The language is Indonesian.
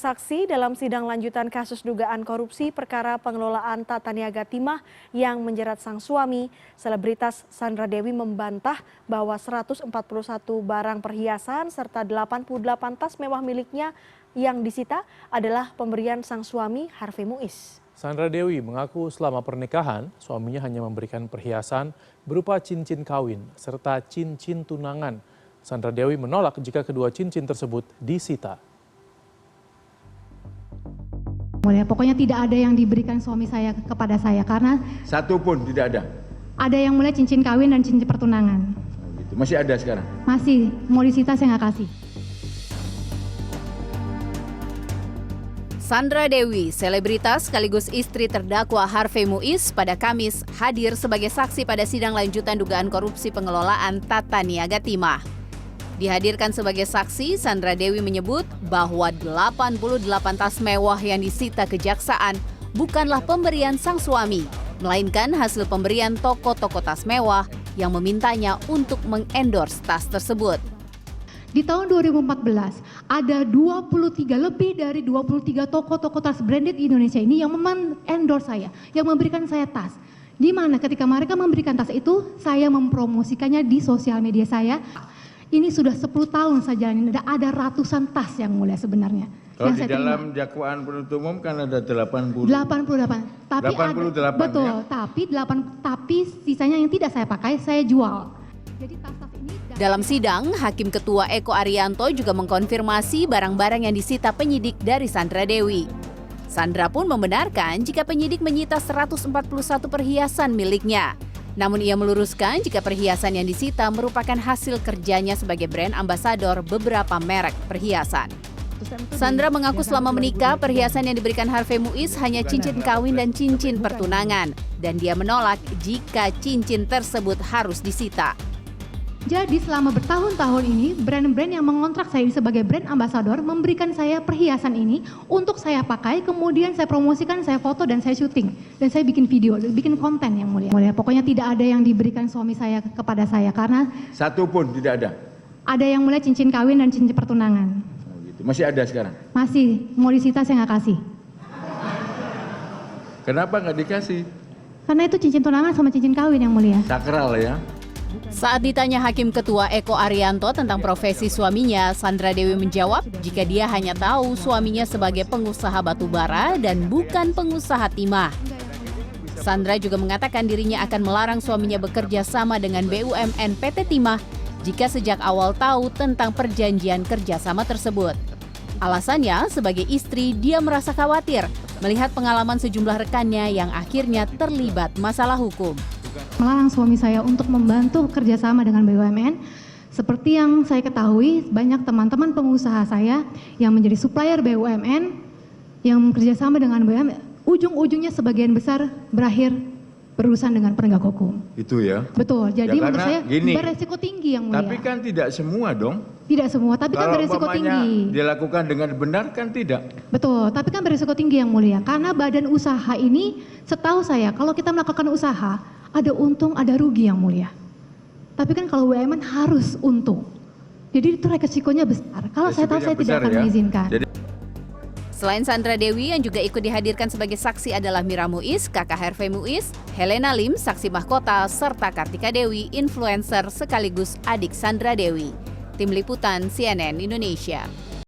Saksi dalam sidang lanjutan kasus dugaan korupsi perkara pengelolaan tata niaga timah yang menjerat sang suami, selebritas Sandra Dewi membantah bahwa 141 barang perhiasan serta 88 tas mewah miliknya yang disita adalah pemberian sang suami Harvey Muiz. Sandra Dewi mengaku selama pernikahan suaminya hanya memberikan perhiasan berupa cincin kawin serta cincin tunangan. Sandra Dewi menolak jika kedua cincin tersebut disita. Pokoknya tidak ada yang diberikan suami saya kepada saya karena satu pun tidak ada. Ada yang mulai cincin kawin dan cincin pertunangan. Gitu. Masih ada sekarang? Masih, mau disita saya nggak kasih. Sandra Dewi, selebritas sekaligus istri terdakwa Harvey Muiz pada Kamis hadir sebagai saksi pada sidang lanjutan dugaan korupsi pengelolaan tata niaga timah. Dihadirkan sebagai saksi, Sandra Dewi menyebut bahwa 88 tas mewah yang disita kejaksaan bukanlah pemberian sang suami, melainkan hasil pemberian toko-toko tas mewah yang memintanya untuk mengendorse tas tersebut. Di tahun 2014, ada 23 lebih dari 23 toko-toko tas branded di Indonesia ini yang endorse saya, yang memberikan saya tas. Di mana ketika mereka memberikan tas itu, saya mempromosikannya di sosial media saya. Ini sudah 10 tahun saja, ada ratusan tas yang mulia sebenarnya. Kalau yang di dalam dakwaan penuntut umum kan ada 80. 88. Tapi 88 betul, ya? tapi sisanya yang tidak saya pakai, saya jual. Jadi tas-tas ini dalam sidang, Hakim Ketua Eko Arianto juga mengkonfirmasi barang-barang yang disita penyidik dari Sandra Dewi. Sandra pun membenarkan jika penyidik menyita 141 perhiasan miliknya. Namun ia meluruskan jika perhiasan yang disita merupakan hasil kerjanya sebagai brand ambasador beberapa merek perhiasan. Sandra mengaku selama menikah, perhiasan yang diberikan Harvey Muiz hanya cincin kawin dan cincin pertunangan. Dan dia menolak jika cincin tersebut harus disita. Jadi selama bertahun-tahun ini, brand-brand yang mengontrak saya sebagai brand ambasador memberikan saya perhiasan ini untuk saya pakai, kemudian saya promosikan, saya foto, dan saya syuting. Dan saya bikin video, bikin konten yang mulia. Pokoknya tidak ada yang diberikan suami saya kepada saya karena satu pun tidak ada. Ada yang mulai cincin kawin dan cincin pertunangan. Gitu. Masih ada sekarang? Masih, mau disita saya nggak kasih. Kenapa nggak dikasih? Karena itu cincin tunangan sama cincin kawin yang mulia. Sakral ya. Saat ditanya Hakim Ketua Eko Arianto tentang profesi suaminya, Sandra Dewi menjawab jika dia hanya tahu suaminya sebagai pengusaha batubara dan bukan pengusaha timah. Sandra juga mengatakan dirinya akan melarang suaminya bekerja sama dengan BUMN PT Timah jika sejak awal tahu tentang perjanjian kerjasama tersebut. Alasannya, sebagai istri, dia merasa khawatir melihat pengalaman sejumlah rekannya yang akhirnya terlibat masalah hukum. Melarang suami saya untuk membantu kerjasama dengan BUMN. Seperti yang saya ketahui, banyak teman-teman pengusaha saya yang menjadi supplier BUMN yang kerjasama dengan BUMN, ujung-ujungnya sebagian besar berakhir berurusan dengan penegak hukum. Itu ya? Betul, jadi ya, menurut saya gini, beresiko tinggi yang mulia. Tapi kan tidak semua dong. Tidak semua, tapi kan beresiko tinggi. Dilakukan dengan benar kan tidak? Betul, tapi kan beresiko tinggi yang mulia. Karena badan usaha ini, setahu saya, kalau kita melakukan usaha, ada untung, ada rugi yang mulia. Tapi kan kalau BUMN harus untung. Jadi itu resikonya besar. Kalau saya tahu saya tidak akan mengizinkan. Selain Sandra Dewi yang juga ikut dihadirkan sebagai saksi adalah Mira Muiz, kakak Harvey Muiz, Helena Lim, saksi mahkota, serta Kartika Dewi, influencer sekaligus adik Sandra Dewi. Tim Liputan CNN Indonesia.